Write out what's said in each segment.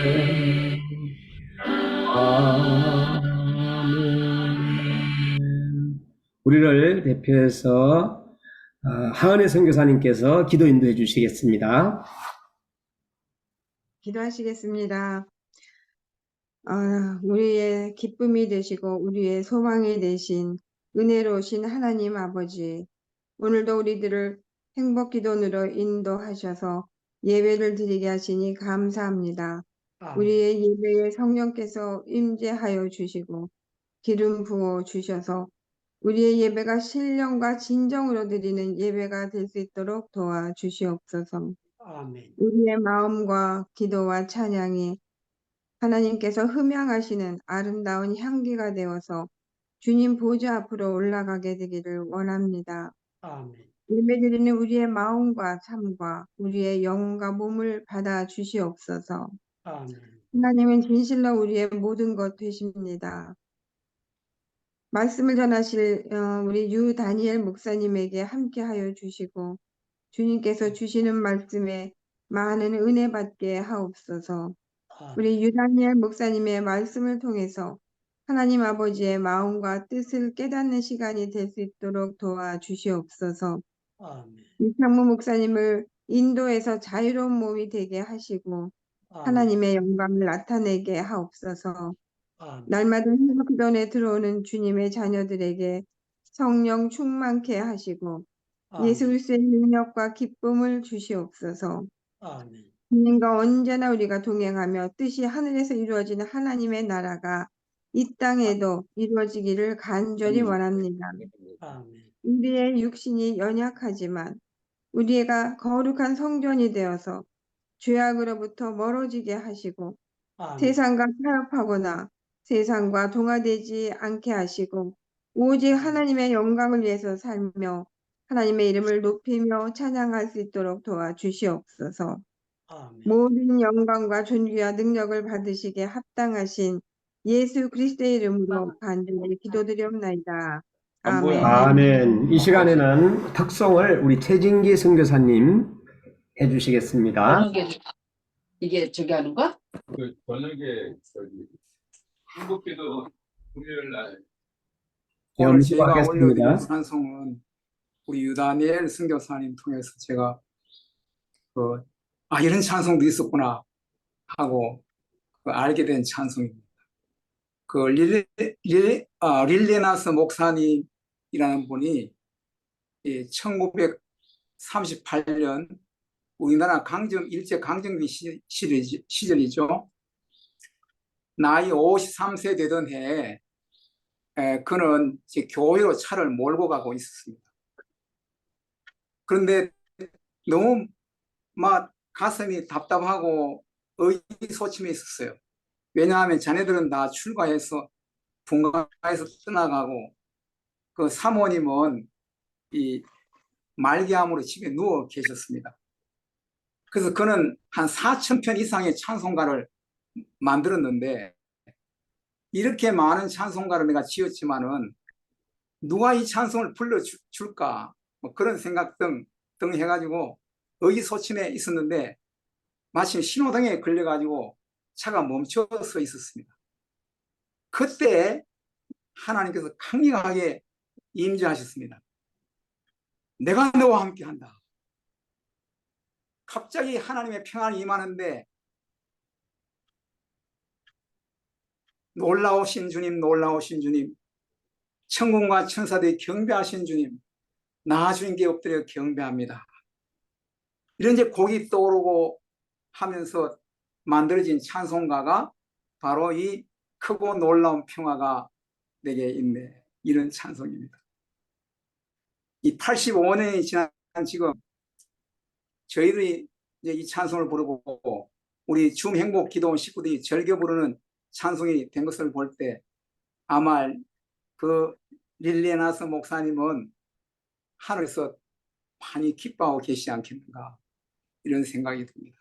아멘. 우리를 대표해서 하은혜 선교사님께서 기도 인도해 주시겠습니다. 기도하시겠습니다. 우리의 기쁨이 되시고 우리의 소망이 되신 은혜로우신 하나님 아버지, 오늘도 우리들을 행복기도로 인도하셔서 예배를 드리게 하시니 감사합니다. 우리의 예배에 성령께서 임재하여 주시고 기름 부어 주셔서 우리의 예배가 신령과 진정으로 드리는 예배가 될 수 있도록 도와주시옵소서. 우리의 마음과 기도와 찬양이 하나님께서 흠양하시는 아름다운 향기가 되어서 주님 보좌 앞으로 올라가게 되기를 원합니다. 예배드리는 우리의 마음과 삶과 우리의 영과 몸을 받아 주시옵소서. 하나님은 진실로 우리의 모든 것 되십니다. 말씀을 전하실 우리 유 다니엘 목사님에게 함께하여 주시고 주님께서 주시는 말씀에 많은 은혜 받게 하옵소서. 우리 유다니엘 목사님의 말씀을 통해서 하나님 아버지의 마음과 뜻을 깨닫는 시간이 될 수 있도록 도와주시옵소서. 이창무 목사님을 인도에서 자유로운 몸이 되게 하시고 하나님의 영광을 나타내게 하옵소서. 날마다 기도에 들어오는 주님의 자녀들에게 성령 충만케 하시고 예수 그리스도의 능력과 기쁨을 주시옵소서. 주님과 언제나 우리가 동행하며 뜻이 하늘에서 이루어지는 하나님의 나라가 이 땅에도 이루어지기를 간절히 원합니다. 우리의 육신이 연약하지만 우리가 거룩한 성전이 되어서 죄악으로부터 멀어지게 하시고 세상과 타협하거나 세상과 동화되지 않게 하시고 오직 하나님의 영광을 위해서 살며 하나님의 이름을 높이며 찬양할 수 있도록 도와주시옵소서. 모든 영광과 존귀와 능력을 받으시기에 합당하신 예수 그리스도의 이름으로 간절히 기도드리옵나이다. 아멘. 아멘. 이 시간에는 특송을 우리 최진기 선교사님 해주시겠습니다. 이게 저기 하는 거? 저녁에 한국기도 금요일 날 오늘 오늘 제가 하겠습니다. 올려드린 찬송은 우리 유다니엘 선교사님 통해서 제가 이런 찬송도 있었구나 하고 알게 된 찬송입니다. 릴레나스 목사님이라는 분이 1938년 우리나라 일제 강점기 시절이죠. 나이 53세 되던 해에 그는 교회로 차를 몰고 가고 있었습니다. 그런데 너무 막 가슴이 답답하고 의기소침해 있었어요. 왜냐하면 자네들은 다 출가해서 분가해서 떠나가고 그 사모님은 이 말기암으로 집에 누워 계셨습니다. 그래서 그는 한 4,000편 이상의 찬송가를 만들었는데 이렇게 많은 찬송가를 내가 지었지만은 누가 이 찬송을 불러줄까 뭐 그런 생각 등 해가지고 의기소침해 있었는데 마침 신호등에 걸려가지고 차가 멈춰서 있었습니다. 그때 하나님께서 강력하게 임재하셨습니다. 내가 너와 함께한다. 갑자기 하나님의 평안이 임하는데 놀라우신 주님, 놀라우신 주님, 천군과 천사들이 경배하신 주님, 나 주님께 엎드려 경배합니다. 이런 이제 곡이 떠오르고 하면서 만들어진 찬송가가 바로 이 크고 놀라운 평화가 내게 있네, 이런 찬송입니다. 이 85년이 지난 지금 저희들이 이제 이 찬송을 부르고 우리 줌행복 기도원 식구들이 즐겨 부르는 찬송이 된 것을 볼 때 아마 그 릴레나스 목사님은 하늘에서 많이 기뻐하고 계시지 않겠는가, 이런 생각이 듭니다.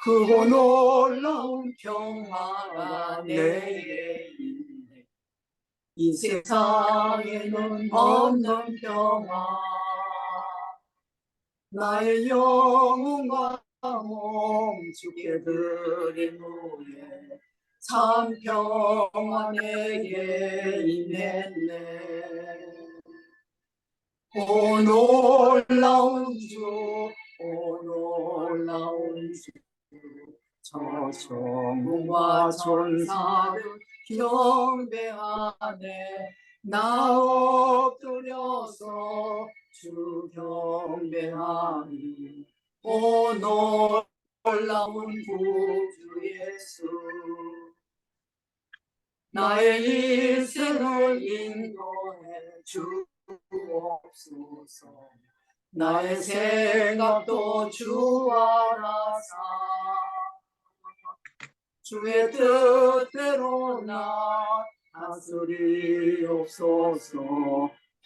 크고 놀라운 평화가 내게 있네. 이 세상에는 없는 평화, 나의 영혼과 몸 주께 드린 후에 참 평화 내게 임했네. 오 놀라운 주, 오 놀라운 주, 저 천군과 천사들 경배하네. 나 엎드려서 주 경배하니. 오 놀라운 구주 예수, 나의 일생을 인도해 주옵소서. 나의 생각도 주 알아사 주의 뜻대로 나 다스리옵소서.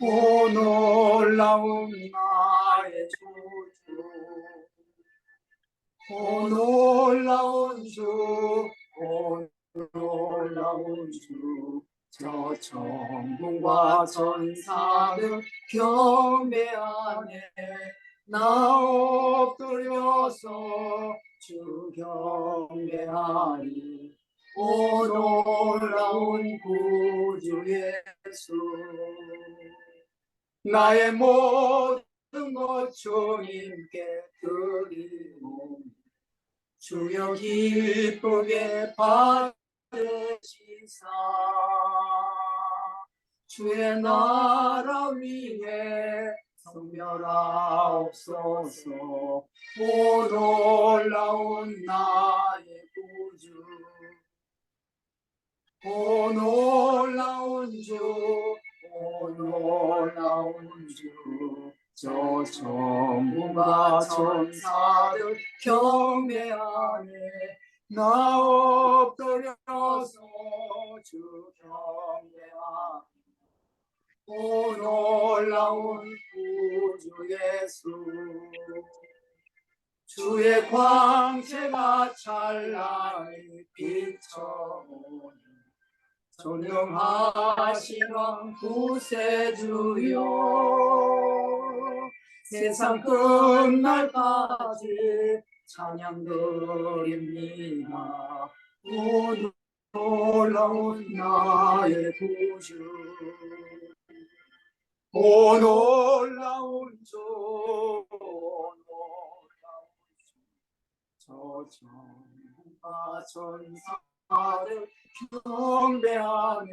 오 놀라운 나의 주주, 오 놀라운 주, 오 놀라운 주, 저 천군과 천사들 경배하네. 나 엎드려서 주 경배하니. 오 놀라운 구주 예수, 나의 모든 것 주님께 드리고 주여 기쁘게 받으시사 주의 나라 위에 성멸하옵소서. 오 놀라운 나의 구주, 오 놀라운 주, 오 놀라운 주, 저 천군과 천사들 경배하네. 나 엎드려서 주 경배하네. 오 놀라운 구주 예수, 주의 광채가 찬란히 비춰오니 존경하신 왕 구세주여, 세상 끝날까지 찬양 드립니다. 오 놀라운 나의 구주, 오 놀라운 주, 오 놀라운 주, 저 천군과 천사들 경배하네.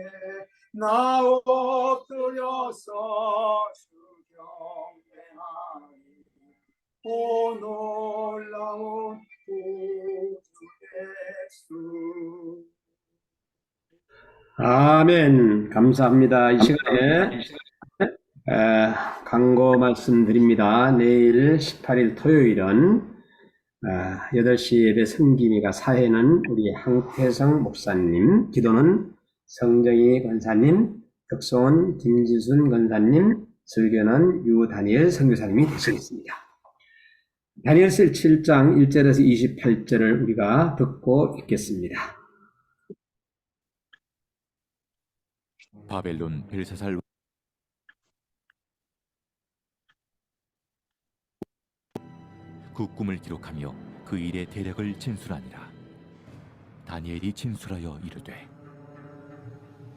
나 엎드려서 주 경배하니. 오 놀라운 구주 예수. 아멘. 감사합니다. 이 시간에 광고 말씀드립니다. 내일 18일 토요일은 8시 예배 성김이가 사회는 우리 항태성 목사님, 기도는 성정희 권사님, 덕송은 김지순 권사님, 설교는 유다니엘 선교사님이 되시겠습니다. 다니엘서 7장 1절에서 28절을 우리가 듣고 읽겠습니다. 바벨론 벨사살 그 꿈을 기록하며 그 일의 대략을 진술하니라. 다니엘이 진술하여 이르되,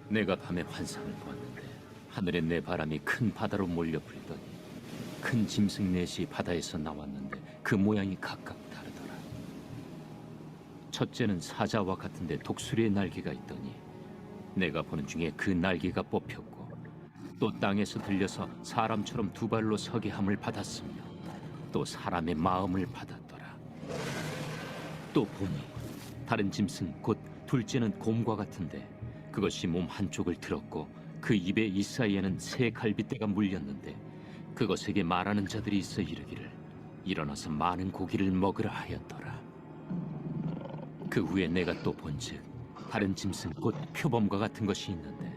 내가 밤에 환상을 보았는데 하늘에 내 바람이 큰 바다로 몰려 불더니 큰 짐승 넷이 바다에서 나왔는데 그 모양이 각각 다르더라. 첫째는 사자와 같은데 독수리의 날개가 있더니 내가 보는 중에 그 날개가 뽑혔고 또 땅에서 들려서 사람처럼 두 발로 서게 함을 받았으며 또 사람의 마음을 받았더라. 또 보니 다른 짐승 곧 둘째는 곰과 같은데 그것이 몸 한쪽을 들었고 그 입에 이 사이에는 새 갈빗대가 물렸는데 그것에게 말하는 자들이 있어 이르기를 일어나서 많은 고기를 먹으라 하였더라. 그 후에 내가 또 본즉 다른 짐승 곧 표범과 같은 것이 있는데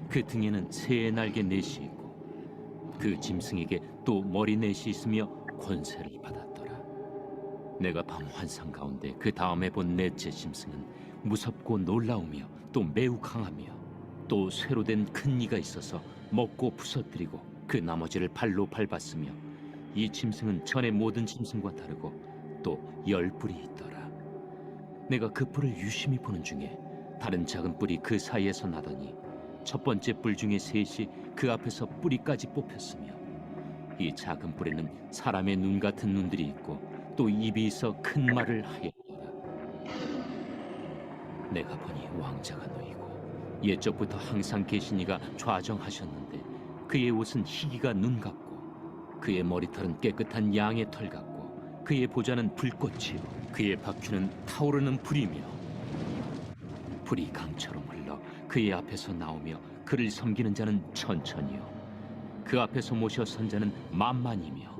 그 등에는 새의 날개 넷이 있고 그 짐승에게 또 머리 넷이 있으며 권세를 받았더라. 내가 밤 환상 가운데 그 다음에 본 넷째 짐승은 무섭고 놀라우며 또 매우 강하며 또 쇠로 된 큰 이가 있어서 먹고 부서뜨리고 그 나머지를 발로 밟았으며 이 짐승은 전의 모든 짐승과 다르고 또 10뿔이 있더라. 내가 그 뿔을 유심히 보는 중에 다른 작은 뿔이 그 사이에서 나더니 첫 번째 뿔 중에 셋이 그 앞에서 뿌리까지 뽑혔으며 이 작은 뿔에는 사람의 눈 같은 눈들이 있고 또 입이 있어 큰 말을 하였더라. 내가 보니 왕자가 놓이고 옛적부터 항상 계신 이가 좌정하셨는데 그의 옷은 희기가 눈 같고 그의 머리털은 깨끗한 양의 털 같고 그의 보좌는 불꽃이요 그의 바퀴는 타오르는 불이며 불이 강처럼 흘러 그의 앞에서 나오며 그를 섬기는 자는 천천히요 그 앞에서 모셔 선 자는 만만이며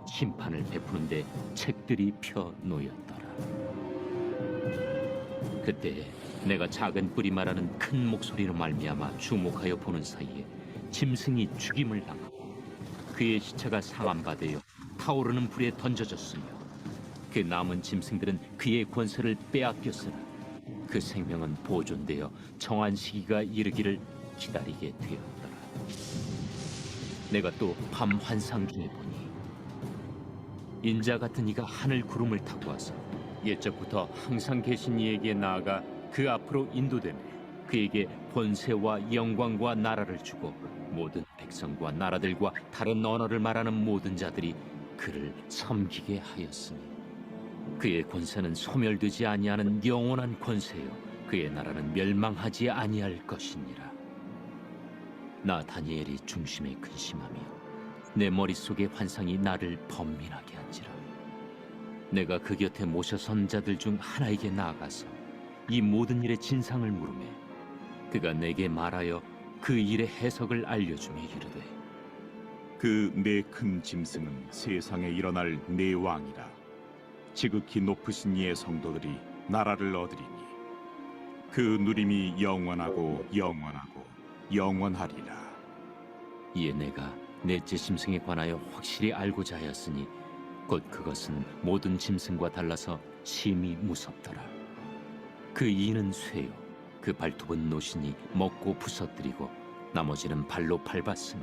심판을 베푸는데 책들이 펴 놓였더라. 그때 내가 작은 뿔이 말하는 큰 목소리로 말미암아 주목하여 보는 사이에 짐승이 죽임을 당하고 그의 시체가 상함받되어 타오르는 불에 던져졌으며 그 남은 짐승들은 그의 권세를 빼앗겼으나 그 생명은 보존되어 정한 시기가 이르기를 기다리게 되었더라. 내가 또 밤 환상 중에 보니 인자 같은 이가 하늘 구름을 타고 와서 옛적부터 항상 계신 이에게 나아가 그 앞으로 인도되며 그에게 권세와 영광과 나라를 주고 모든 백성과 나라들과 다른 언어를 말하는 모든 자들이 그를 섬기게 하였으니 그의 권세는 소멸되지 아니하는 영원한 권세요 그의 나라는 멸망하지 아니할 것이니라. 나 다니엘이 중심에 근심하며 내 머릿속의 환상이 나를 번민하게 한지라. 내가 그 곁에 모셔 선 자들 중 하나에게 나아가서 이 모든 일의 진상을 물으매 그가 내게 말하여 그 일의 해석을 알려주며 이르되 그 네 큰 짐승은 세상에 일어날 네 왕이라. 지극히 높으신 이의 성도들이 나라를 얻으리니 그 누림이 영원하고 영원하고 영원하리라. 이에 내가 넷째 짐승에 관하여 확실히 알고자 하였으니 곧 그것은 모든 짐승과 달라서 심히 무섭더라. 그 이는 쇠요 그 발톱은 노신이 먹고 부서뜨리고 나머지는 발로 밟았으며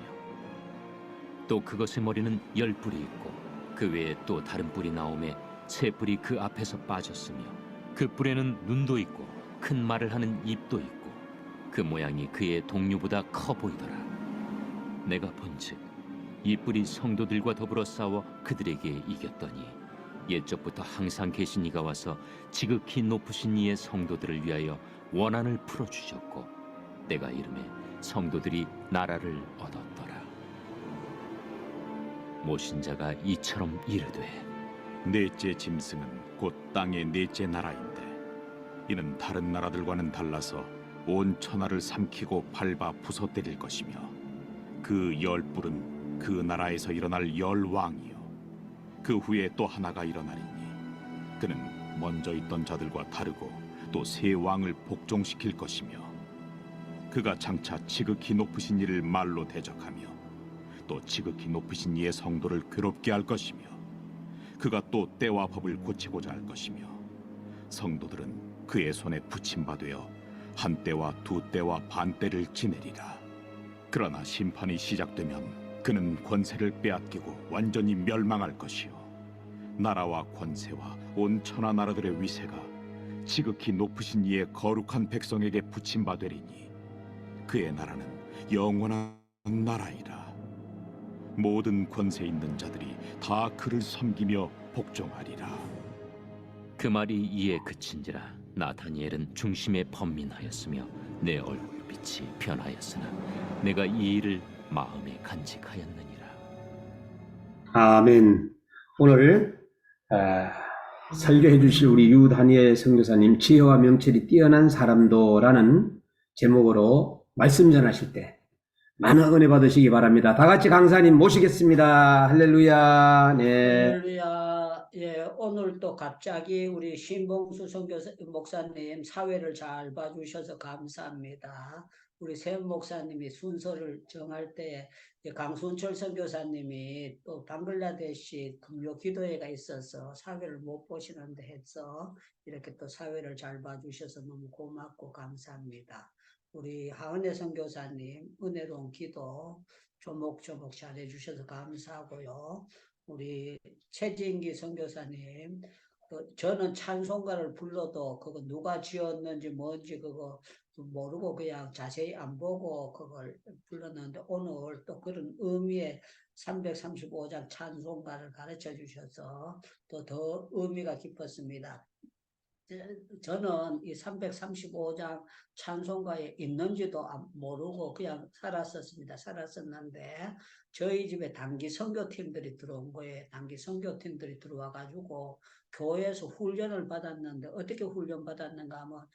또 그것의 머리는 10뿔이 있고 그 외에 또 다른 뿔이 나오매 새 뿔이 그 앞에서 빠졌으며 그 뿔에는 눈도 있고 큰 말을 하는 입도 있고 그 모양이 그의 동류보다 커 보이더라. 내가 본즉 이 뿔이 성도들과 더불어 싸워 그들에게 이겼더니 옛적부터 항상 계신 이가 와서 지극히 높으신 이의 성도들을 위하여 원한을 풀어주셨고 내가 이름에 성도들이 나라를 얻었더라. 모신 자가 이처럼 이르되 넷째 짐승은 곧 땅의 넷째 나라인데 이는 다른 나라들과는 달라서 온 천하를 삼키고 밟아 부서뜨릴 것이며 그 10뿔은 그 나라에서 일어날 10왕이요 그 후에 또 하나가 일어나리니 그는 먼저 있던 자들과 다르고 또 새 왕을 복종시킬 것이며 그가 장차 지극히 높으신 이를 말로 대적하며 또 지극히 높으신 이의 성도를 괴롭게 할 것이며 그가 또 때와 법을 고치고자 할 것이며 성도들은 그의 손에 붙임바되어 한 때와 두 때와 반 때를 지내리라. 그러나 심판이 시작되면 그는 권세를 빼앗기고 완전히 멸망할 것이요 나라와 권세와 온 천하 나라들의 위세가 지극히 높으신 이의 거룩한 백성에게 붙임바되리니 그의 나라는 영원한 나라이라. 모든 권세 있는 자들이 다 그를 섬기며 복종하리라. 그 말이 이에 그친지라. 나 다니엘은 중심에 번민하였으며 내 얼굴 빛이 변하였으나 내가 이 일을 마음에 간직하였느니라. 아멘. 오늘 설교해 주실 우리 유다니엘 선교사님 지혜와 명철이 뛰어난 사람도라는 제목으로 말씀 전하실 때 많은 은혜 받으시기 바랍니다. 다 같이 강사님 모시겠습니다. 할렐루야. 네. 할렐루야. 예, 오늘 또 갑자기 우리 신봉수 선교사 목사님 사회를 잘 봐주셔서 감사합니다. 우리 샘 목사님이 순서를 정할 때 강순철 선교사님이 또 방글라데시 금요 기도회가 있어서 사회를 못 보시는데 해서 이렇게 또 사회를 잘 봐주셔서 너무 고맙고 감사합니다. 우리 하은혜 선교사님 은혜로운 기도 조목조목 잘해 주셔서 감사하고요. 우리 최진기 선교사님 저는 찬송가를 불러도 그거 누가 지었는지 뭔지 그거 모르고 그냥 자세히 안 보고 그걸 불렀는데 오늘 또 그런 의미의 335장 찬송가를 가르쳐 주셔서 또 더 의미가 깊었습니다. 저는 이 335장 찬송가에 있는지도 모르고 그냥 살았었는데 저희 집에 단기 선교팀들이 들어온 거예요. 단기 선교팀들이 들어와가지고 교회에서 훈련을 받았는데 어떻게 훈련 받았는가 하면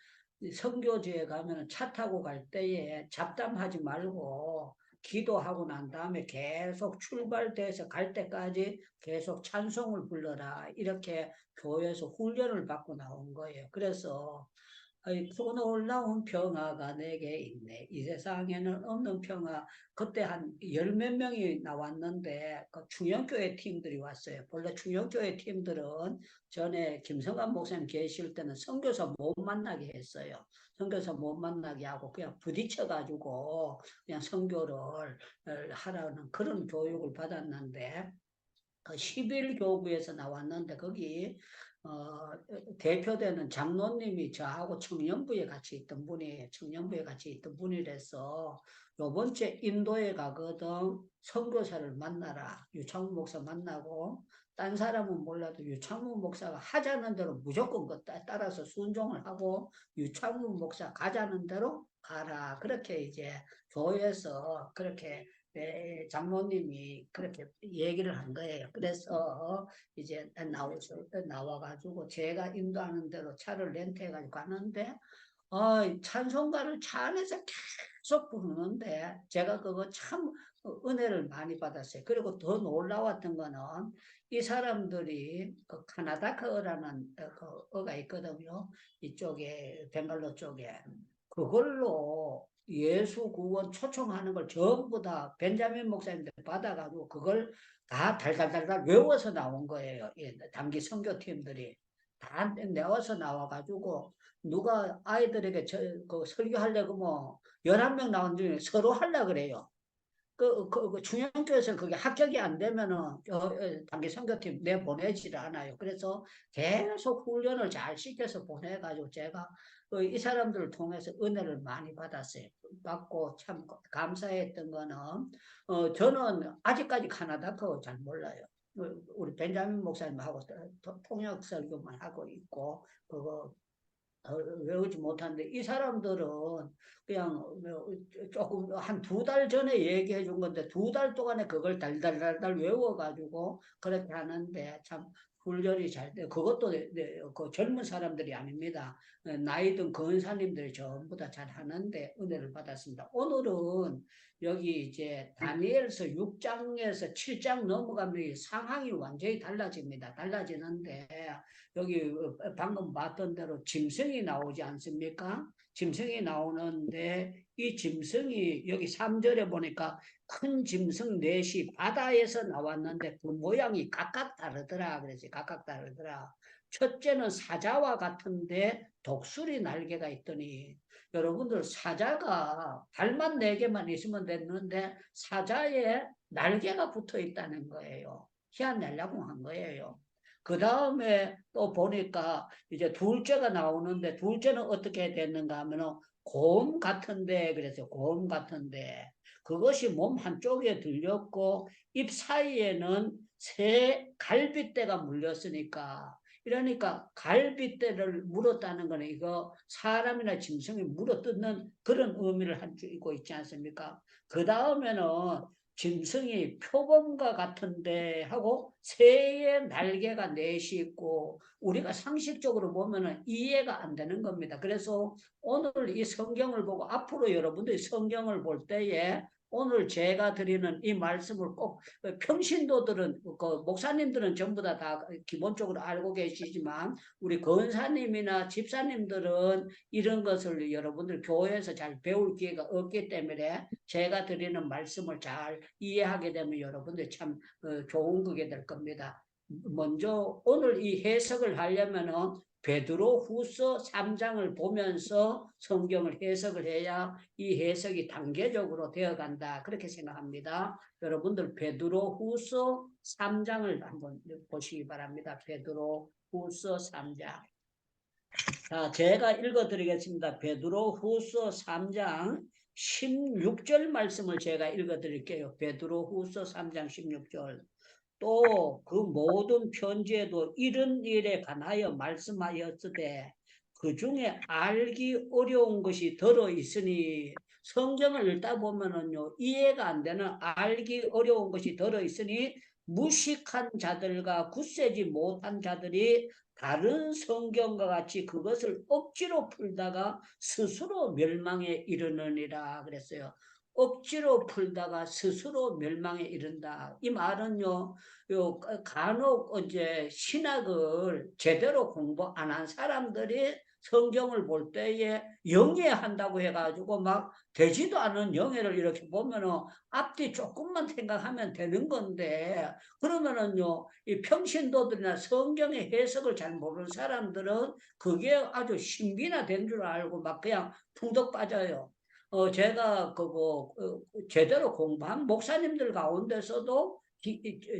선교지에 가면 차 타고 갈 때에 잡담하지 말고 기도하고 난 다음에 계속 출발돼서 갈 때까지 계속 찬송을 불러라. 이렇게 교회에서 훈련을 받고 나온 거예요. 그래서 그 놀라운 평화가 내게 있네. 이 세상에는 없는 평화. 그때 한 열 몇 명이 나왔는데 그 충영교회 팀들이 왔어요. 원래 충영교회 팀들은 전에 김성관 목사님 계실 때는 선교사 못 만나게 했어요. 선교사 못 만나게 하고 그냥 부딪혀가지고 그냥 선교를 하라는 그런 교육을 받았는데 그 11교구에서 나왔는데 거기 대표되는 장로님이 저하고 청년부에 같이 있던 분이에요. 청년부에 같이 있던 분이라서 요번 주에 인도에 가거든 선교사를 만나라. 유창문 목사 만나고 딴 사람은 몰라도 유창문 목사가 하자는 대로 무조건 따라서 순종을 하고 유창문 목사 가자는 대로 가라. 그렇게 이제 교회에서 그렇게 장로님이 그렇게 얘기를 한 거예요. 그래서 이제 나와가지고 제가 인도하는 대로 차를 렌트해가지고 가는데 찬송가를 차 안에서 계속 부르는데 제가 그거 참 은혜를 많이 받았어요. 그리고 더 놀라웠던 거는 이 사람들이 그 카나다크어라는 그 어가 있거든요. 이쪽에 벵갈로 쪽에 그걸로 예수 구원 초청하는 걸 전부 다 벤자민 목사님들 받아가지고 그걸 다 달달달달 외워서 나온 거예요. 단기 선교팀들이 다 외워서 나와가지고 누가 아이들에게 그 설교하려고 뭐 11명 나온 중에 서로 하려 그래요. 그 중형교에서 그게 합격이 안 되면은 단기 선교팀 내보내지를 않아요. 그래서 계속 훈련을 잘 시켜서 보내가지고 제가 이 사람들을 통해서 은혜를 많이 받고 참 감사했던 거는 저는 아직까지 카나다커 잘 몰라요. 우리 벤자민 목사님하고 통역 설교만 하고 있고 그거 외우지 못하는데 이 사람들은 그냥 조금 한 2달 전에 얘기해 준 건데 2달 동안에 그걸 달달달달 외워가지고 그렇게 하는데 참 훈련이 잘 돼. 그것도 그 젊은 사람들이 아닙니다. 나이 든 권사님들이 전부 다 잘 하는데 은혜를 받았습니다. 오늘은 여기 이제 다니엘서 6장에서 7장 넘어가면 상황이 완전히 달라집니다. 달라지는데 여기 방금 봤던 대로 짐승이 나오지 않습니까? 짐승이 나오는데 이 짐승이 여기 3절에 보니까 큰 짐승 넷이 바다에서 나왔는데 그 모양이 각각 다르더라. 그래서 각각 다르더라. 첫째는 사자와 같은데 독수리 날개가 있더니 여러분들 사자가 발만 4개만 있으면 됐는데 사자에 날개가 붙어 있다는 거예요. 희한하려고 한 거예요. 그 다음에 또 보니까 이제 둘째가 나오는데 둘째는 어떻게 됐는가 하면은 곰 같은데 그래서 곰 같은데 그것이 몸 한쪽에 들렸고 입 사이에는 새 갈빗대가 물렸으니까 이러니까 갈빗대를 물었다는 거는 이거 사람이나 짐승이 물어뜯는 그런 의미를 가지고 있지 않습니까? 그 다음에는 짐승이 표범과 같은데 하고 새의 날개가 넷이 있고 우리가 상식적으로 보면은 이해가 안 되는 겁니다. 그래서 오늘 이 성경을 보고 앞으로 여러분들이 성경을 볼 때에 오늘 제가 드리는 이 말씀을 꼭 평신도들은 그 목사님들은 전부 다 기본적으로 알고 계시지만 우리 권사님이나 집사님들은 이런 것을 여러분들 교회에서 잘 배울 기회가 없기 때문에 제가 드리는 말씀을 잘 이해하게 되면 여러분들 참 좋은 그게 될 겁니다. 먼저 오늘 이 해석을 하려면은 베드로 후서 3장을 보면서 성경을 해석을 해야 이 해석이 단계적으로 되어 간다. 그렇게 생각합니다. 여러분들 베드로 후서 3장을 한번 보시기 바랍니다. 베드로 후서 3장. 자, 제가 읽어 드리겠습니다. 베드로 후서 3장 16절 말씀을 제가 읽어 드릴게요. 베드로 후서 3장 16절. 또 그 모든 편지에도 이런 일에 관하여 말씀하였으되 그 중에 알기 어려운 것이 들어 있으니 성경을 읽다 보면은요 이해가 안 되는 알기 어려운 것이 들어 있으니 무식한 자들과 굳세지 못한 자들이 다른 성경과 같이 그것을 억지로 풀다가 스스로 멸망에 이르느니라 그랬어요. 억지로 풀다가 스스로 멸망에 이른다. 이 말은요, 간혹 이제 신학을 제대로 공부 안 한 사람들이 성경을 볼 때에 영예한다고 해가지고 막 되지도 않은 영예를 이렇게 보면은 앞뒤 조금만 생각하면 되는 건데 그러면은요, 이 평신도들이나 성경의 해석을 잘 모르는 사람들은 그게 아주 신비나 된 줄 알고 막 그냥 퉁덕 빠져요. 제가 제대로 공부한 목사님들 가운데서도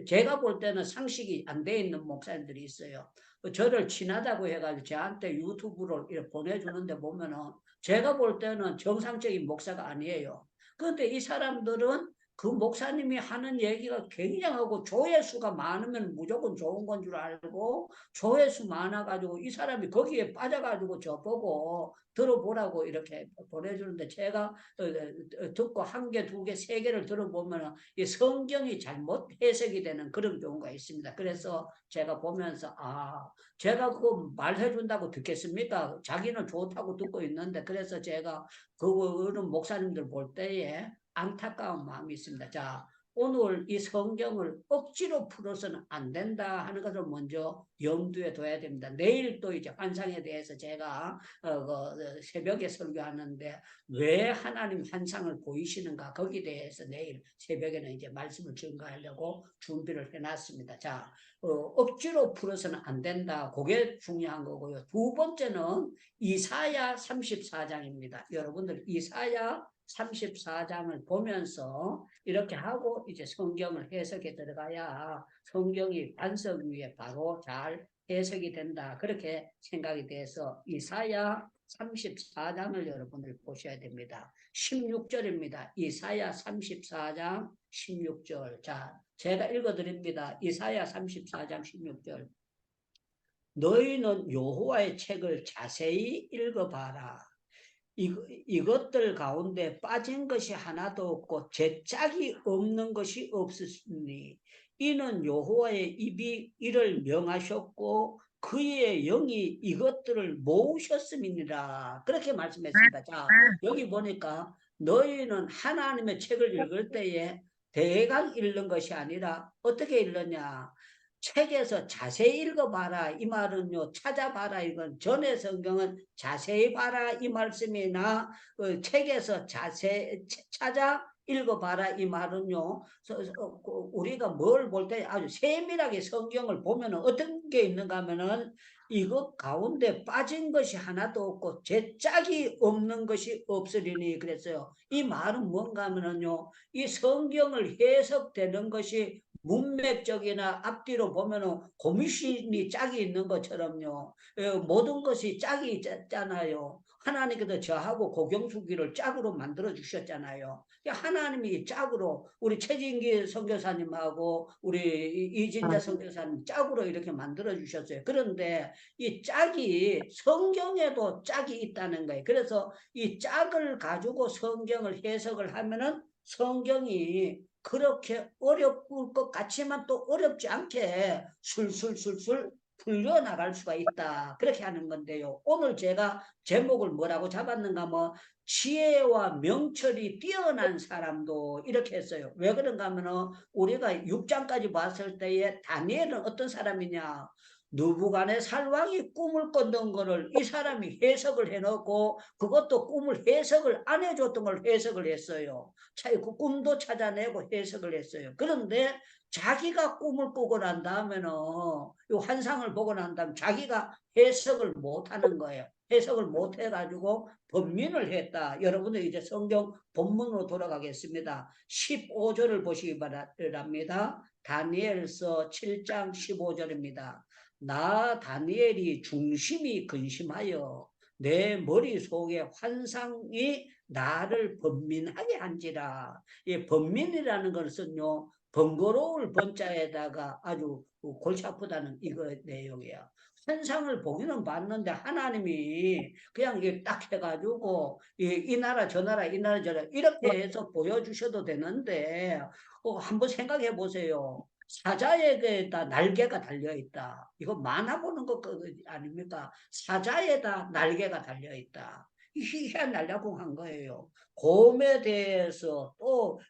제가 볼 때는 상식이 안 돼 있는 목사님들이 있어요. 저를 친하다고 해가지고 저한테 유튜브를 이렇게 보내주는데 보면은 제가 볼 때는 정상적인 목사가 아니에요. 그런데 이 사람들은 그 목사님이 하는 얘기가 굉장하고 조회수가 많으면 무조건 좋은 건 줄 알고 조회수 많아가지고 이 사람이 거기에 빠져가지고 저보고 들어보라고 이렇게 보내주는데 제가 듣고 한 개, 두 개, 세 개를 들어보면 이 성경이 잘못 해석이 되는 그런 경우가 있습니다. 그래서 제가 보면서 제가 그거 말해준다고 듣겠습니까? 자기는 좋다고 듣고 있는데 그래서 제가 그거는 목사님들 볼 때에 안타까운 마음이 있습니다. 자, 오늘 이 성경을 억지로 풀어서는 안 된다 하는 것을 먼저 염두에 둬야 됩니다. 내일 또 이제 환상에 대해서 제가 새벽에 설교하는데 왜 하나님 환상을 보이시는가 거기에 대해서 내일 새벽에는 이제 말씀을 증거하려고 준비를 해놨습니다. 자, 억지로 풀어서는 안 된다. 그게 중요한 거고요. 두 번째는 이사야 34장입니다. 여러분들 이사야 34장을 보면서 이렇게 하고 이제 성경을 해석에 들어가야 성경이 반석 위에 바로 잘 해석이 된다. 그렇게 생각이 돼서 이사야 34장을 여러분들 보셔야 됩니다. 16절입니다. 이사야 34장 16절. 자, 제가 읽어드립니다. 이사야 34장 16절. 너희는 여호와의 책을 자세히 읽어봐라. 이것들 가운데 빠진 것이 하나도 없고 제짝이 없는 것이 없으니 이는 여호와의 입이 이를 명하셨고 그의 영이 이것들을 모으셨음이니라. 그렇게 말씀했습니다. 자, 여기 보니까 너희는 하나님의 책을 읽을 때에 대강 읽는 것이 아니라 어떻게 읽느냐. 책에서 자세히 읽어봐라. 이 말은요, 찾아봐라. 이건 전의 성경은 자세히 봐라. 이 말씀이나 책에서 자세히 찾아 읽어봐라. 이 말은요, 우리가 뭘 볼 때 아주 세밀하게 성경을 보면 어떤 게 있는가 하면은 이것 가운데 빠진 것이 하나도 없고 제짝이 없는 것이 없으리니 그랬어요. 이 말은 뭔가 하면은요, 이 성경을 해석되는 것이 문맥적이나 앞뒤로 보면은 고미신이 짝이 있는 것처럼요. 모든 것이 짝이 있잖아요. 하나님께서 저하고 고경수기를 짝으로 만들어 주셨잖아요. 하나님이 짝으로 우리 최진기 선교사님하고 우리 이진자 선교사님 짝으로 이렇게 만들어 주셨어요. 그런데 이 짝이 성경에도 짝이 있다는 거예요. 그래서 이 짝을 가지고 성경을 해석을 하면은 성경이 그렇게 어려울 것 같지만 또 어렵지 않게 술술술술 풀려나갈 수가 있다. 그렇게 하는 건데요. 오늘 제가 제목을 뭐라고 잡았는가 하면 지혜와 명철이 뛰어난 사람도 이렇게 했어요. 왜 그런가 하면 우리가 6장까지 봤을 때에 다니엘은 어떤 사람이냐. 느부갓네살 왕이 꿈을 꿨던 거를 이 사람이 해석을 해놓고 그것도 꿈을 해석을 안 해줬던 걸 해석을 했어요. 그 꿈도 찾아내고 해석을 했어요. 그런데 자기가 꿈을 꾸고 난 다음에는 이 환상을 보고 난 다음 자기가 해석을 못하는 거예요. 해석을 못 해가지고 번민을 했다. 여러분들 이제 성경 본문으로 돌아가겠습니다. 15절을 보시기 바랍니다. 다니엘서 7장 15절입니다. 나 다니엘이 중심이 근심하여 내 머릿속에 환상이 나를 번민하게 한지라. 이 번민이라는 것은요, 번거로울 번자에다가 아주 골치 아프다는 이거 내용이야. 환상을 보기는 봤는데 하나님이 그냥 이게 딱 해가지고 이 나라 저 나라 이 나라 저 나라 이렇게 해서 보여주셔도 되는데 한번 생각해 보세요. 사자에게다 날개가 달려있다. 이거 만화 보는 거 아닙니까? 사자에다 날개가 달려있다. 희귀한 날렵한 거예요. 곰에 대해서 또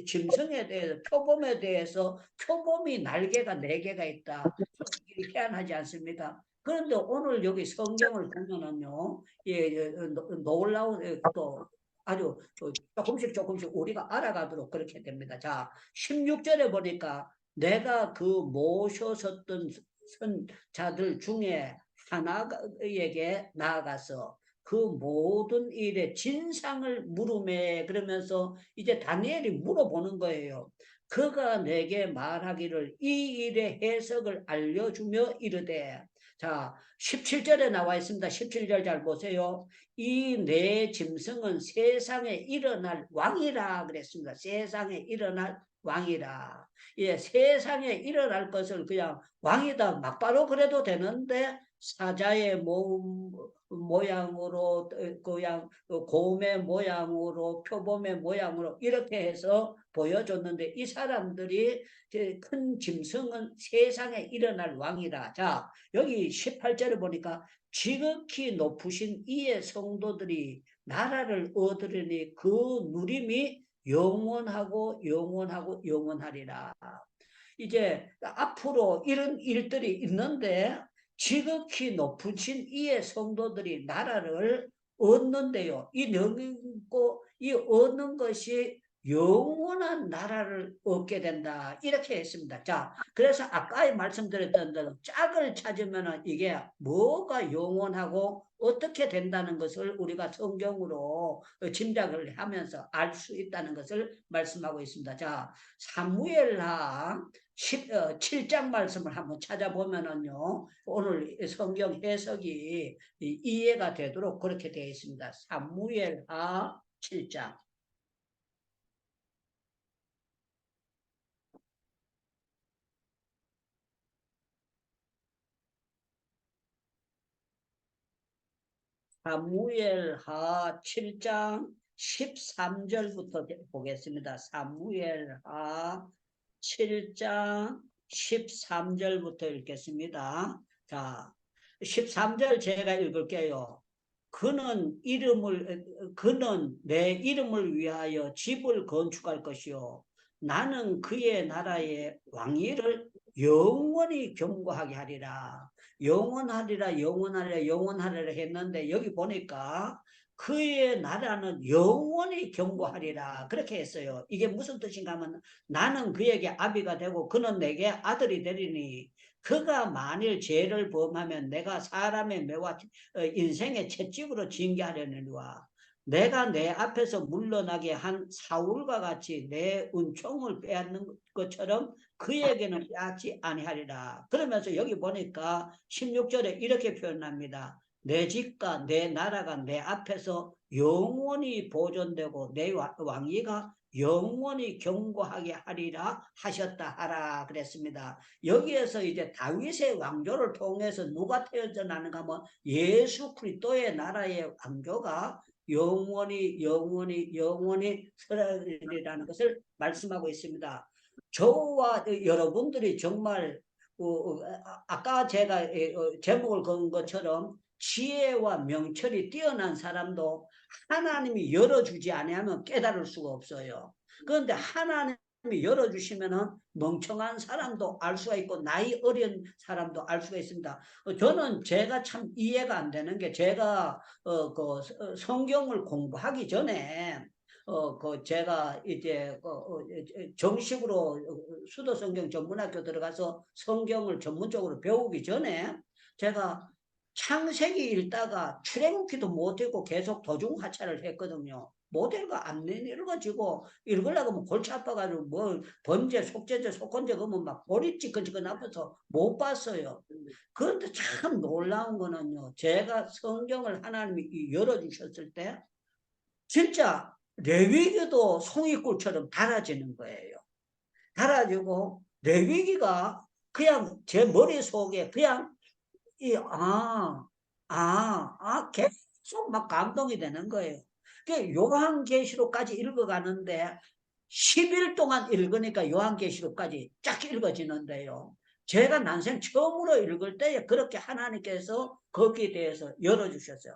짐승에 대해서 표범에 대해서 표범이 날개가 4개가 있다. 희한하지 않습니까? 그런데 오늘 여기 성경을 보면은요, 놀라운 또 아주 조금씩 우리가 알아가도록 그렇게 됩니다. 자, 16절에 보니까 내가 그 모셔섰던 선자들 중에 하나에게 나아가서 그 모든 일의 진상을 물으매. 그러면서 이제 다니엘이 물어보는 거예요. 그가 내게 말하기를 이 일의 해석을 알려주며 이르되. 자, 17절에 나와 있습니다. 17절 잘 보세요. 이 내 짐승은 세상에 일어날 왕이라 그랬습니다. 세상에 일어날 왕이라. 예, 세상에 일어날 것을 그냥 왕이다 막바로 그래도 되는데 사자의 모양으로 그냥 곰의 모양으로 표범의 모양으로 이렇게 해서 보여줬는데 이 사람들이 큰 짐승은 세상에 일어날 왕이라. 자, 여기 18절에 보니까 지극히 높으신 이의 성도들이 나라를 얻으려니 그 누림이 영원하고 영원하고 영원하리라. 이제 앞으로 이런 일들이 있는데 지극히 높으신 이의 성도들이 나라를 얻는데요. 이 얻는 것이 영원한 나라를 얻게 된다. 이렇게 했습니다. 자, 그래서 아까 말씀드렸던 대로 짝을 찾으면 이게 뭐가 영원하고 어떻게 된다는 것을 우리가 성경으로 짐작을 하면서 알 수 있다는 것을 말씀하고 있습니다. 자, 사무엘하 7장 말씀을 한번 찾아보면은요, 오늘 성경 해석이 이해가 되도록 그렇게 되어 있습니다. 사무엘하 7장. 사무엘하 7장 13절부터 보겠습니다. 사무엘하 7장 13절부터 읽겠습니다. 자, 13절 제가 읽을게요. 그는 내 이름을 위하여 집을 건축할 것이요 나는 그의 나라의 왕위를 영원히 경고하게 하리라. 영원하리라 영원하리라 영원하리라 했는데 여기 보니까 그의 나라는 영원히 경고하리라 그렇게 했어요. 이게 무슨 뜻인가 하면 나는 그에게 아비가 되고 그는 내게 아들이 되리니 그가 만일 죄를 범하면 내가 사람의 매와 인생의 채찍으로 징계하려니와 내가 내 앞에서 물러나게 한 사울과 같이 내 은총을 빼앗는 것처럼 그에게는 빼앗지 아니하리라. 그러면서 여기 보니까 16절에 이렇게 표현합니다. 내 집과 내 나라가 내 앞에서 영원히 보존되고 내 왕위가 영원히 경고하게 하리라 하셨다 하라 그랬습니다. 여기에서 이제 다윗의 왕조를 통해서 누가 태어나는가 하면 예수 그리스도의 나라의 왕조가 영원히 서리라는 것을 말씀하고 있습니다. 저와 여러분들이 정말 아까 제가 제목을 건 것처럼 지혜와 명철이 뛰어난 사람도 하나님이 열어주지 아니하면 깨달을 수가 없어요. 그런데 하나님이 열어주시면은 멍청한 사람도 알 수가 있고 나이 어린 사람도 알 수가 있습니다. 저는 제가 참 이해가 안 되는 게 제가 성경을 공부하기 전에 제가 이제 정식으로 수도 성경 전문학교 들어가서 성경을 전문적으로 배우기 전에 제가 창세기 읽다가 출애굽기도 못 읽고 계속 도중 하차를 했거든요. 못 읽어 안 읽어지고 읽으려고 하면 골치 아파가지고 뭐 번제, 속죄제, 속건제 그러면 막 볼이 찌끈찌끈 아파서 못 봤어요. 그런데 참 놀라운 거는요. 제가 성경을 하나님이 열어주셨을 때 진짜 레위기도 송이꿀처럼 달아지는 거예요. 달아지고 레위기가 그냥 제 머릿속에 그냥 계속 막 감동이 되는 거예요. 그 요한계시록까지 읽어가는데 10일 동안 읽으니까 요한계시록까지 쫙 읽어지는데요. 제가 난생 처음으로 읽을 때 그렇게 하나님께서 거기에 대해서 열어주셨어요.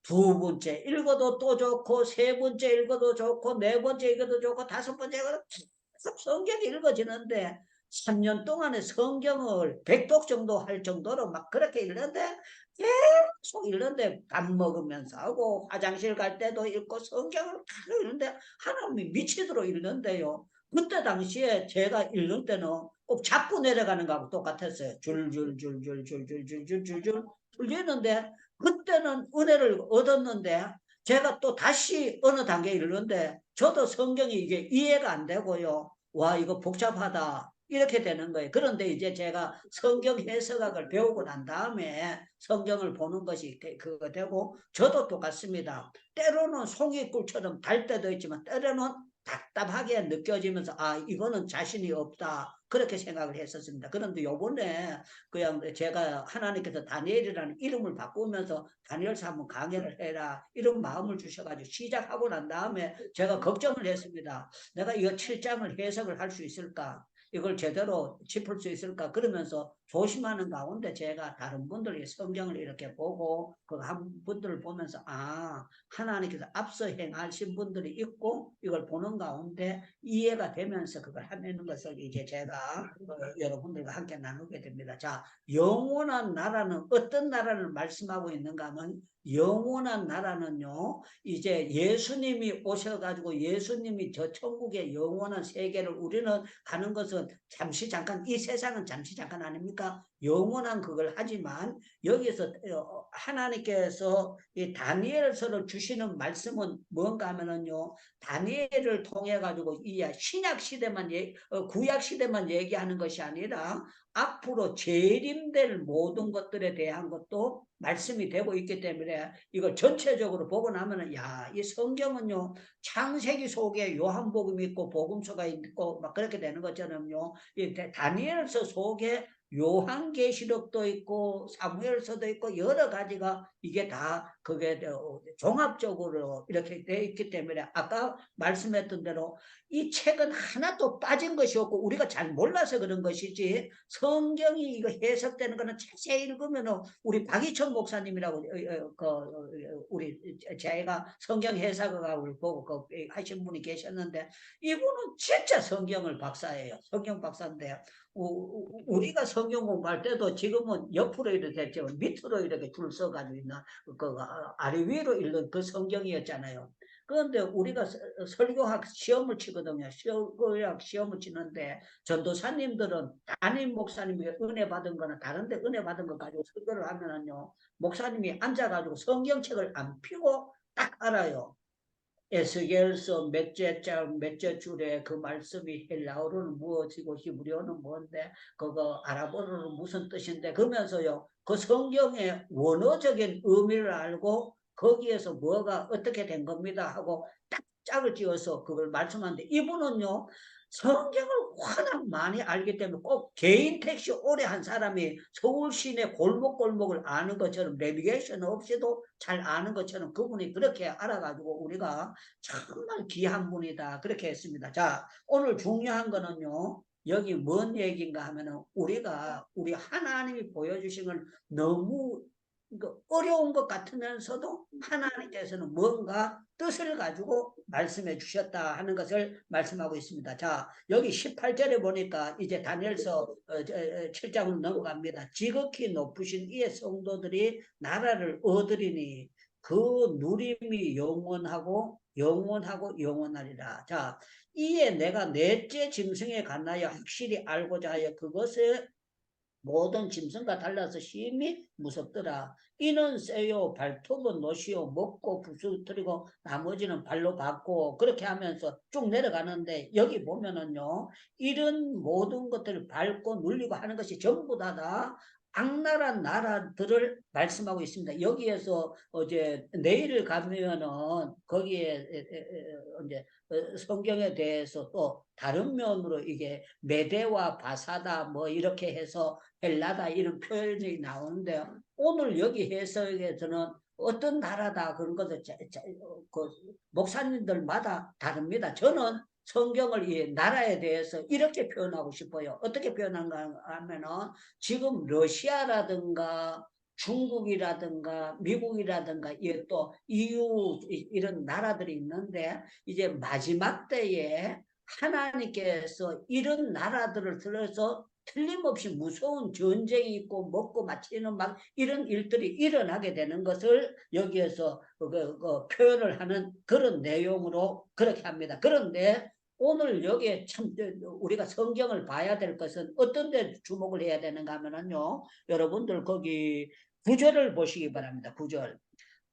두 번째 읽어도 또 좋고, 세 번째 읽어도 좋고, 네 번째 읽어도 좋고, 다섯 번째 읽어도 계속 성경이 읽어지는데 3년 동안에 성경을 100독 정도 할 정도로 막 그렇게 읽는데 계속 읽는데 밥 먹으면서 하고 화장실 갈 때도 읽고 성경을 계속 읽는데 하나님이 미치도록 읽는데요. 그때 당시에 제가 읽을 때는 꼭 잡고 내려가는 거하고 똑같았어요. 줄줄줄줄줄줄줄줄줄줄 읽는데 그때는 은혜를 얻었는데 제가 또 다시 어느 단계에 이르는데 저도 성경이 이게 이해가 안 되고요. 와 이거 복잡하다 이렇게 되는 거예요. 그런데 이제 제가 성경 해석학을 배우고 난 다음에 성경을 보는 것이 그거 되고 저도 똑같습니다. 때로는 송이꿀처럼 달 때도 있지만 때로는 답답하게 느껴지면서 아 이거는 자신이 없다 그렇게 생각을 했었습니다. 그런데 요번에 그냥 제가 하나님께서 다니엘이라는 이름을 바꾸면서 다니엘서 한번 강연을 해라 이런 마음을 주셔가지고 시작하고 난 다음에 제가 걱정을 했습니다. 내가 이거 7장을 해석을 할 수 있을까? 이걸 제대로 짚을 수 있을까? 그러면서 조심하는 가운데 제가 다른 분들이 성경을 이렇게 보고 그 한 분들을 보면서 아 하나님께서 앞서 행하신 분들이 있고 이걸 보는 가운데 이해가 되면서 그걸 하는 것을 이제 제가 여러분들과 함께 나누게 됩니다. 자, 영원한 나라는 어떤 나라를 말씀하고 있는가 하면 영원한 나라는요 이제 예수님이 오셔가지고 예수님이 저 천국의 영원한 세계를 우리는 가는 것은 잠시 잠깐 이 세상은 잠시 잠깐 아닙니까? 영원한 그걸 하지만 여기서 하나님께서 이 다니엘서를 주시는 말씀은 뭔가 하면은요 다니엘을 통해 가지고 이 신약 시대만 구약 시대만 얘기하는 것이 아니라 앞으로 재림될 모든 것들에 대한 것도 말씀이 되고 있기 때문에 이걸 전체적으로 보고 나면은 야, 이 성경은요 창세기 속에 요한복음이 있고 복음서가 있고 막 그렇게 되는 것처럼요 이 다니엘서 속에 요한계시록도 있고 사무엘서도 있고 여러 가지가 이게 다 그게 종합적으로 이렇게 돼 있기 때문에 아까 말씀했던 대로 이 책은 하나도 빠진 것이 없고 우리가 잘 몰라서 그런 것이지 성경이 이거 해석되는 거는 자세히 읽으면 우리 박이천 목사님이라고 우리 제가 성경 해석을 보고 하신 분이 계셨는데 이분은 진짜 성경을 박사예요. 성경 박사인데 우리가 성경 공부할 때도 지금은 옆으로 이렇게 됐지만 밑으로 이렇게 줄 서가지고 있나 그 아래 위로 읽는 그 성경이었잖아요. 그런데 우리가 설교학 시험을 치거든요. 설교학 시험을 치는데 전도사님들은 담임 목사님이 은혜 받은 거나 다른데 은혜 받은 거 가지고 설교를 하면은요 목사님이 앉아가지고 성경책을 안 펴고 딱 알아요. 에스겔서 몇째 장 몇째 줄에 그 말씀이 헬라어로는 무엇이고 히브리어는 뭔데 그거 아랍어로는 무슨 뜻인데 그러면서요 그 성경의 원어적인 의미를 알고 거기에서 뭐가 어떻게 된 겁니다 하고 딱 짝을 지어서 그걸 말씀하는데 이분은요 성경을 워낙 많이 알기 때문에 꼭 개인 택시 오래 한 사람이 서울 시내 골목골목을 아는 것처럼 내비게이션 없이도 잘 아는 것처럼 그분이 그렇게 알아가지고 우리가 정말 귀한 분이다 그렇게 했습니다. 자 오늘 중요한 거는요 여기 뭔 얘기인가 하면은 우리 하나님이 보여주신 건 너무 어려운 것 같으면서도 하나님께서는 뭔가 뜻을 가지고 말씀해 주셨다 하는 것을 말씀하고 있습니다. 자, 여기 18절에 보니까 이제 다니엘서 7장으로 넘어갑니다. 지극히 높으신 이의 성도들이 나라를 얻으리니 그 누림이 영원하고 영원하리라. 자, 이에 내가 넷째 짐승에 관하여 확실히 알고자 하여 그것을 모든 짐승과 달라서 심히 무섭더라. 이는 쇠요 발톱은 노시요 먹고 부스러뜨리고 나머지는 발로 밟고 그렇게 하면서 쭉 내려가는데 여기 보면은요 이런 모든 것들을 밟고 눌리고 하는 것이 전부 다 악랄한 나라들을 말씀하고 있습니다. 여기에서 이제 내일 가면은 거기에 이제 성경에 대해서 또 다른 면으로 이게 메데와 바사다 뭐 이렇게 해서 헬라다 이런 표현이 나오는데요. 오늘 여기 해석에서는 어떤 나라다 그런 것을 그 목사님들마다 다릅니다. 저는 성경을 이 나라에 대해서 이렇게 표현하고 싶어요. 어떻게 표현한가 하면은 지금 러시아라든가 중국이라든가 미국이라든가 또 EU 이런 나라들이 있는데 이제 마지막 때에 하나님께서 이런 나라들을 들어서 틀림없이 무서운 전쟁이 있고 먹고 마치는 막 이런 일들이 일어나게 되는 것을 여기에서 표현을 하는 그런 내용으로 그렇게 합니다. 그런데 오늘 여기에 참 우리가 성경을 봐야 될 것은 어떤 데 주목을 해야 되는가 하면요. 여러분들 거기 9절을 보시기 바랍니다. 9절.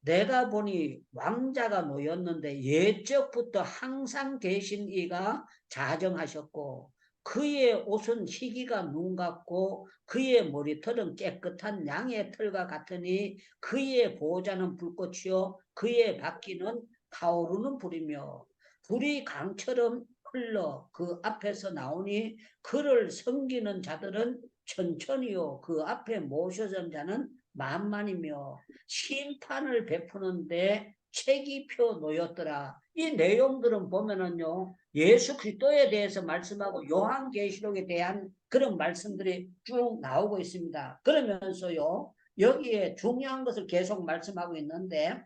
내가 보니 왕자가 놓였는데 옛적부터 항상 계신 이가 자정하셨고 그의 옷은 희기가 눈 같고 그의 머리털은 깨끗한 양의 털과 같으니 그의 보호자는 불꽃이요 그의 바퀴는 타오르는 불이며 불이 강처럼 흘러 그 앞에서 나오니 그를 섬기는 자들은 천천히요 그 앞에 모셔진 자는 만만이며 심판을 베푸는데 책이 펴 놓였더라. 이 내용들은 보면은요, 예수 그리스도에 대해서 말씀하고 요한계시록에 대한 그런 말씀들이 쭉 나오고 있습니다. 그러면서요, 여기에 중요한 것을 계속 말씀하고 있는데,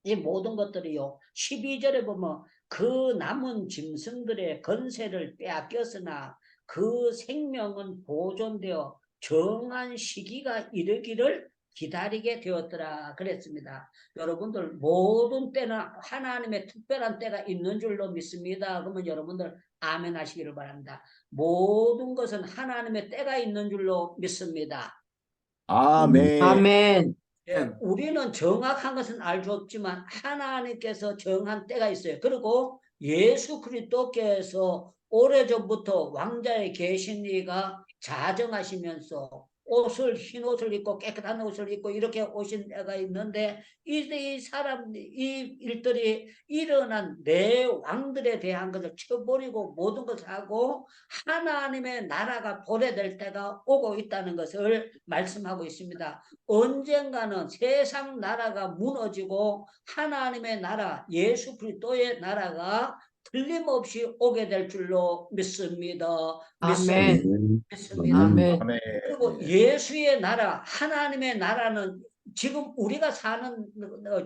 이 모든 것들이요, 12절에 보면 그 남은 짐승들의 건세를 빼앗겼으나 그 생명은 보존되어 정한 시기가 이르기를 기다리게 되었더라 그랬습니다. 여러분들 모든 때는 하나님의 특별한 때가 있는 줄로 믿습니다. 그러면 여러분들 아멘 하시기를 바랍니다. 모든 것은 하나님의 때가 있는 줄로 믿습니다. 아멘. 예, 우리는 정확한 것은 알 수 없지만 하나님께서 정한 때가 있어요. 그리고 예수 그리스도께서 오래전부터 왕자에 계신 이가 자정하시면서 흰 옷을 입고 깨끗한 옷을 입고 이렇게 오신 때가 있는데 이 일들이 일어난 내 왕들에 대한 것을 쳐버리고 모든 것을 하고 하나님의 나라가 도래될 때가 오고 있다는 것을 말씀하고 있습니다. 언젠가는 세상 나라가 무너지고 하나님의 나라 예수 그리스도의 나라가 틀림없이 오게 될 줄로 믿습니다. 믿습니다. 그리고 예수의 나라 하나님의 나라는 지금 우리가 사는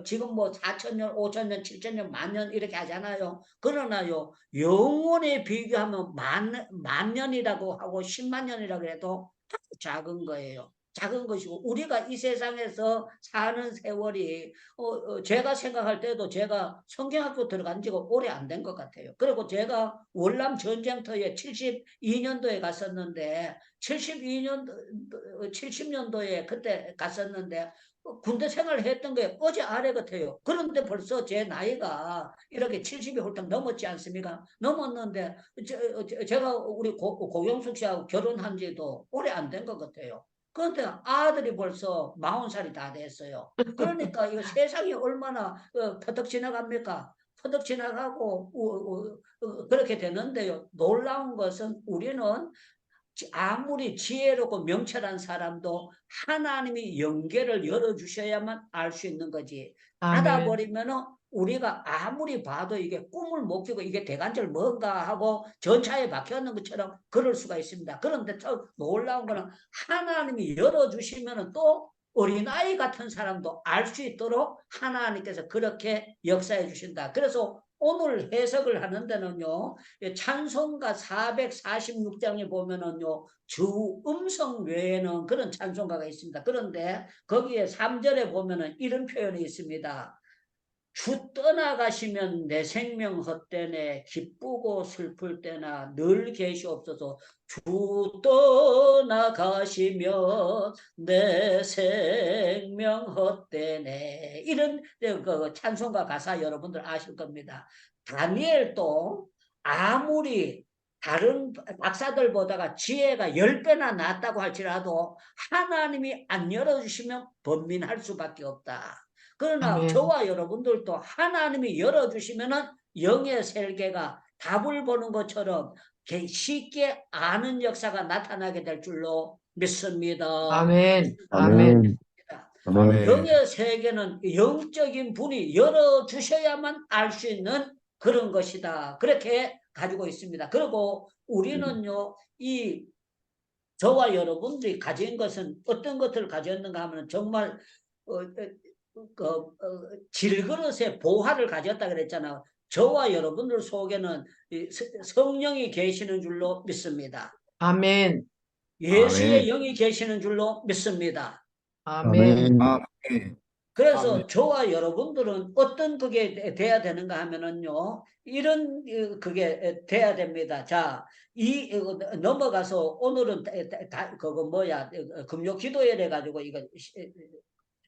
지금 뭐 4,000년 5,000년 7,000년 만년 이렇게 하잖아요. 그러나요 영원에 비교하면 만 년이라고 하고 10만 년이라고 해도 작은 거예요. 작은 것이고 우리가 이 세상에서 사는 세월이 제가 생각할 때도 제가 성경학교 들어간 지가 오래 안 된 것 같아요. 그리고 제가 월남 전쟁터에 72년도에 갔었는데 70년도에 그때 갔었는데 군대 생활을 했던 게 어제 아래 같아요. 그런데 벌써 제 나이가 이렇게 70이 훌쩍 넘었지 않습니까? 넘었는데 제가 우리 고경숙 씨하고 결혼한 지도 오래 안 된 것 같아요. 그런데 아들이 벌써 40살이 다 됐어요. 그러니까 이거 세상이 얼마나 퍼뜩 지나갑니까? 퍼뜩 지나가고 그렇게 되는데요. 놀라운 것은 우리는 아무리 지혜롭고 명철한 사람도 하나님이 연계를 열어주셔야만 알 수 있는 거지. 닫아버리면은 우리가 아무리 봐도 이게 꿈을 못 끼고 이게 대관절 뭔가 하고 전차에 박혀있는 것처럼 그럴 수가 있습니다. 그런데 더 놀라운 거는 하나님이 열어주시면은 또 어린아이 같은 사람도 알 수 있도록 하나님께서 그렇게 역사해 주신다. 그래서 오늘 해석을 하는 데는요, 찬송가 446장에 보면은요, 주 음성 외에는 그런 찬송가가 있습니다. 그런데 거기에 3절에 보면은 이런 표현이 있습니다. 주 떠나가시면 내 생명 헛되네 기쁘고 슬플 때나 늘 계시옵소서. 주 떠나가시면 내 생명 헛되네. 이런 그 찬송가 가사 여러분들 아실 겁니다. 다니엘도 아무리 다른 박사들보다가 지혜가 10배나 낫다고 할지라도 하나님이 안 열어주시면 번민할 수밖에 없다. 그러나 저와 여러분들도 하나님이 열어주시면은 영의 세계가 답을 보는 것처럼 쉽게 아는 역사가 나타나게 될 줄로 믿습니다. 아멘. 아멘. 아멘. 영의 세계는 영적인 분이 열어주셔야만 알 수 있는 그런 것이다. 그렇게 가지고 있습니다. 그리고 우리는요, 이 저와 여러분들이 가진 것은 어떤 것을 가졌는가 하면 정말 질그릇의 보화를 가졌다 그랬잖아요. 저와 여러분들 속에는 성령이 계시는 줄로 믿습니다. 아멘. 예수의 아멘. 영이 계시는 줄로 믿습니다. 아멘. 그래서 아멘. 저와 여러분들은 어떤 그게 돼야 되는가 하면은요, 이런 그게 돼야 됩니다. 자, 넘어가서 오늘은 그거 뭐야, 금요 기도회를 가지고 이거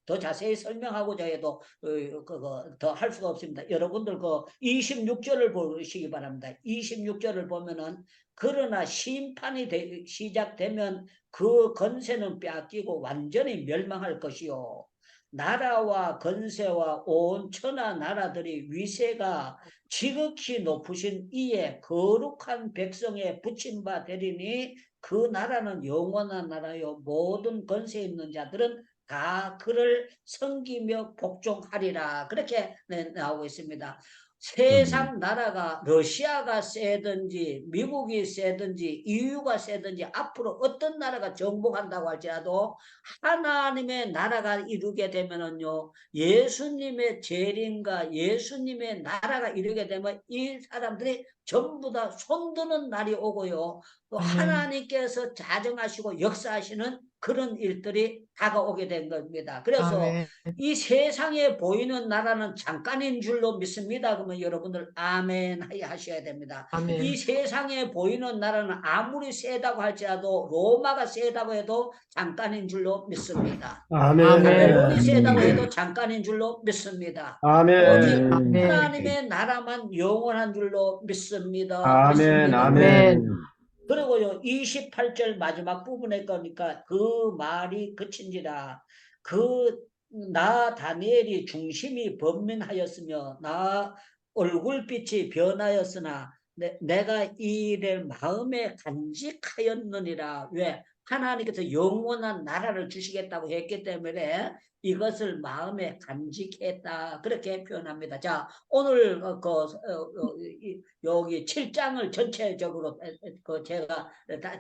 더 자세히 설명하고자 해도 그거 더 할 수가 없습니다. 여러분들 그 26절을 보시기 바랍니다. 26절을 보면은 그러나 심판이 시작되면 그 건세는 빼앗기고 완전히 멸망할 것이요. 나라와 건세와 온 천하 나라들이 위세가 지극히 높으신 이에 거룩한 백성에 붙임 바 되리니 그 나라는 영원한 나라요 모든 건세 있는 자들은 다 그를 섬기며 복종하리라. 그렇게 나오고 있습니다. 세상 나라가 러시아가 세든지 미국이 세든지 EU가 세든지 앞으로 어떤 나라가 정복한다고 할지라도 하나님의 나라가 이루게 되면은요, 예수님의 재림과 예수님의 나라가 이루게 되면 이 사람들이 전부 다 손드는 날이 오고요, 또 하나님께서 자정하시고 역사하시는 그런 일들이 다가오게 된 겁니다. 그래서 이 세상에 보이는 나라는 잠깐인 줄로 믿습니다. 그러면 여러분들 아멘 하셔야 됩니다. 아멘. 이 세상에 보이는 나라는 아무리 세다고 할지라도 로마가 세다고 해도 잠깐인 줄로 믿습니다. 아멘. 바벨론이 세다고 해도 잠깐인 줄로 믿습니다. 아멘. 오직 하나님의 나라만 영원한 줄로 믿습니다. 아멘. 믿습니다. 아멘. 그리고요, 28절 마지막 부분에 거니까 그 말이 그친지라. 나 다니엘이 중심이 번민하였으며 나 얼굴빛이 변하였으나 내가 이 일을 마음에 간직하였느니라. 왜? 하나님께서 영원한 나라를 주시겠다고 했기 때문에 이것을 마음에 간직했다. 그렇게 표현합니다. 자, 오늘 여기 7장을 전체적으로 제가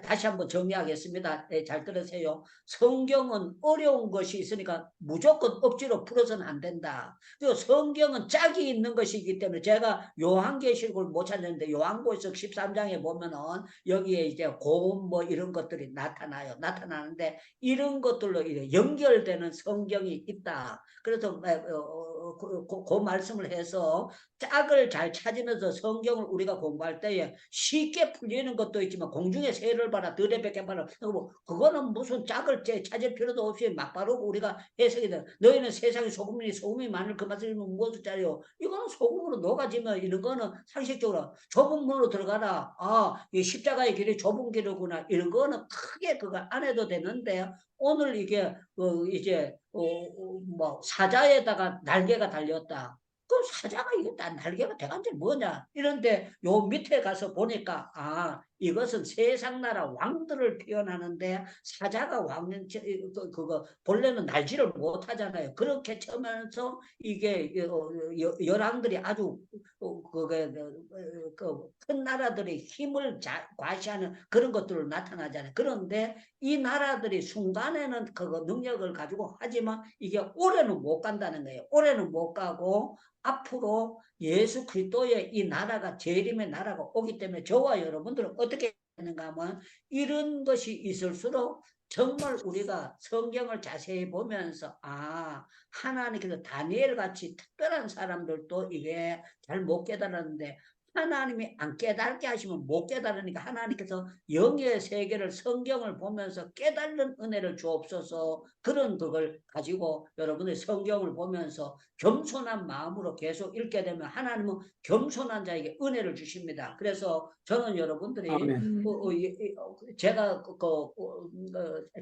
다시 한번 정리하겠습니다. 잘 들으세요. 성경은 어려운 것이 있으니까 무조건 억지로 풀어서는 안 된다. 그리고 성경은 짝이 있는 것이기 때문에 제가 요한계시록을 못 찾는데 요한계시록 13장에 보면은 여기에 이제 고음 뭐 이런 것들이 나타나는데 이런 것들로 연결되는 성경이 있다. 그래서 그 말씀을 해서 짝을 잘 찾으면서 성경을 우리가 공부할 때에 쉽게 풀리는 것도 있지만 공중의 새를 봐라 들에 뱉게 봐라 그거는 무슨 짝을 찾을 필요도 없이 막 바르고 우리가 해석이 돼. 너희는 세상에 소금이 많을 그 맛을 무엇을 짜려. 이거는 소금으로 녹아지면 이런 거는 상식적으로 좁은 문으로 들어가라. 이 십자가의 길이 좁은 길이구나. 이런 거는 크게 그거 안 해도 되는데 오늘 이게 뭐 사자에다가 날개가 달렸다. 그 사자가 이거 날개가 대간지 뭐냐? 이런데 요 밑에 가서 보니까 이것은 세상 나라 왕들을 표현하는데 사자가 왕은 그거 본래는 날지를 못하잖아요. 그렇게 쳐면서 이게 열왕들이 아주 큰 나라들의 힘을 과시하는 그런 것들로 나타나잖아요. 그런데 이 나라들이 순간에는 그 능력을 가지고 하지만 이게 오래는 못 간다는 거예요. 오래는 못 가고 앞으로 예수 그리스도의 이 나라가 재림의 나라가 오기 때문에 저와 여러분들은 어떻게 하는가 하면 이런 것이 있을수록 정말 우리가 성경을 자세히 보면서 하나님께서 다니엘 같이 특별한 사람들도 이게 잘 못 깨달았는데 하나님이 안 깨닫게 하시면 못 깨달으니까 하나님께서 영의 세계를 성경을 보면서 깨닫는 은혜를 주옵소서. 그런 그걸 가지고 여러분의 성경을 보면서 겸손한 마음으로 계속 읽게 되면 하나님은 겸손한 자에게 은혜를 주십니다. 그래서 저는 여러분들이 제가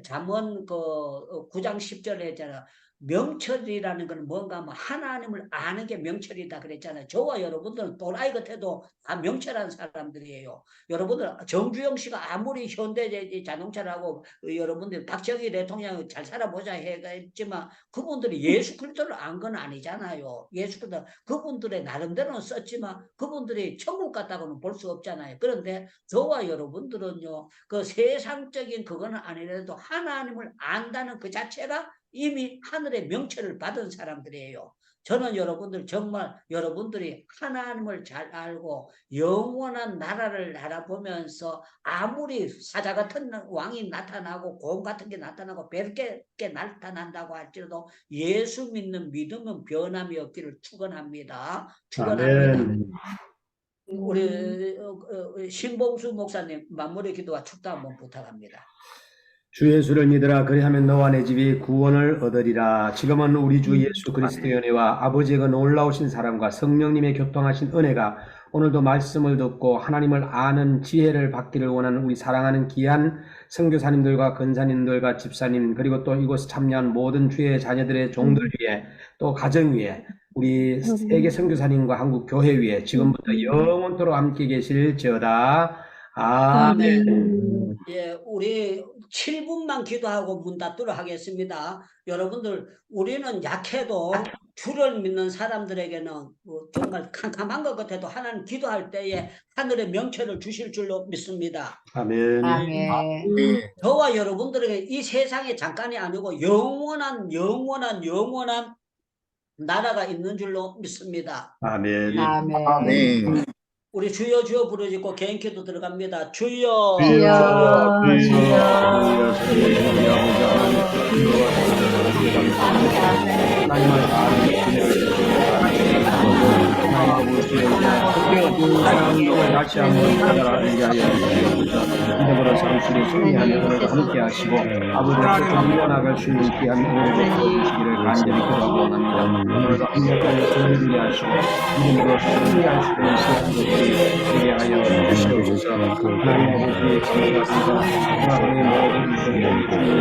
잠언 9장 10절에 했잖아요. 명철이라는 건 뭔가 하면 하나님을 아는 게 명철이다 그랬잖아요. 저와 여러분들은 또라이 같아도 다 명철한 사람들이에요. 여러분들 정주영 씨가 아무리 현대 자동차를 하고 여러분들 박정희 대통령 잘 살아보자 했지만 그분들이 예수 그리스도를 안 건 아니잖아요. 예수 그리스도 그분들의 나름대로는 썼지만 그분들이 천국 갔다고는 볼 수 없잖아요. 그런데 저와 여러분들은요, 그 세상적인 그거는 아니라도 하나님을 안다는 그 자체가 이미 하늘의 명철을 받은 사람들이에요. 저는 여러분들 정말 여러분들이 하나님을 잘 알고 영원한 나라를 알아보면서 아무리 사자 같은 왕이 나타나고 곰 같은 게 나타나고 별게 나타난다고 할지라도 예수 믿는 믿음은 변함이 없기를 축원합니다. 우리 신봉수 목사님 마무리 기도와 축도 한번 부탁합니다. 주 예수를 믿으라. 그리하면 너와 내 집이 구원을 얻으리라. 지금은 우리 주 예수 그리스도의 은혜와 아버지의 그 놀라우신 사랑과 성령님의 교통하신 은혜가 오늘도 말씀을 듣고 하나님을 아는 지혜를 받기를 원하는 우리 사랑하는 귀한 선교사님들과 권사님들과 집사님, 그리고 또 이곳에 참여한 모든 주의 자녀들의 종들 위에, 또 가정 위에, 우리 세계 선교사님과 한국 교회 위에 지금부터 영원토록 함께 계실지어다. 아멘. 예, 우리 7분만 기도하고 문 닫도록 하겠습니다. 여러분들, 우리는 약해도 주를 믿는 사람들에게는 정말 캄캄한 것 같아도 하나님 기도할 때에 하늘의 명철을 주실 줄로 믿습니다. 아멘. 저와 여러분들에게 이 세상에 잠깐이 아니고 영원한 나라가 있는 줄로 믿습니다. 아멘. 우리 주여 주여 부르짖고 개인 기도 들어갑니다. 주여 다시 한번 찾아가게 하여 믿음으로 상수를 승리하며 오늘도 함께 하시고 아버지께서 정리어나갈 수 있는 귀한 은혜를 주시기를 간절히 기도하고 원합니다. 오늘도 합력하여 승리하게 하시고 믿음으로 승리할 수 있는 시간을 되게 하여 주시옵소서. 하나님 아버지 감사합니다. 하나님의 모든 이성들이 하나님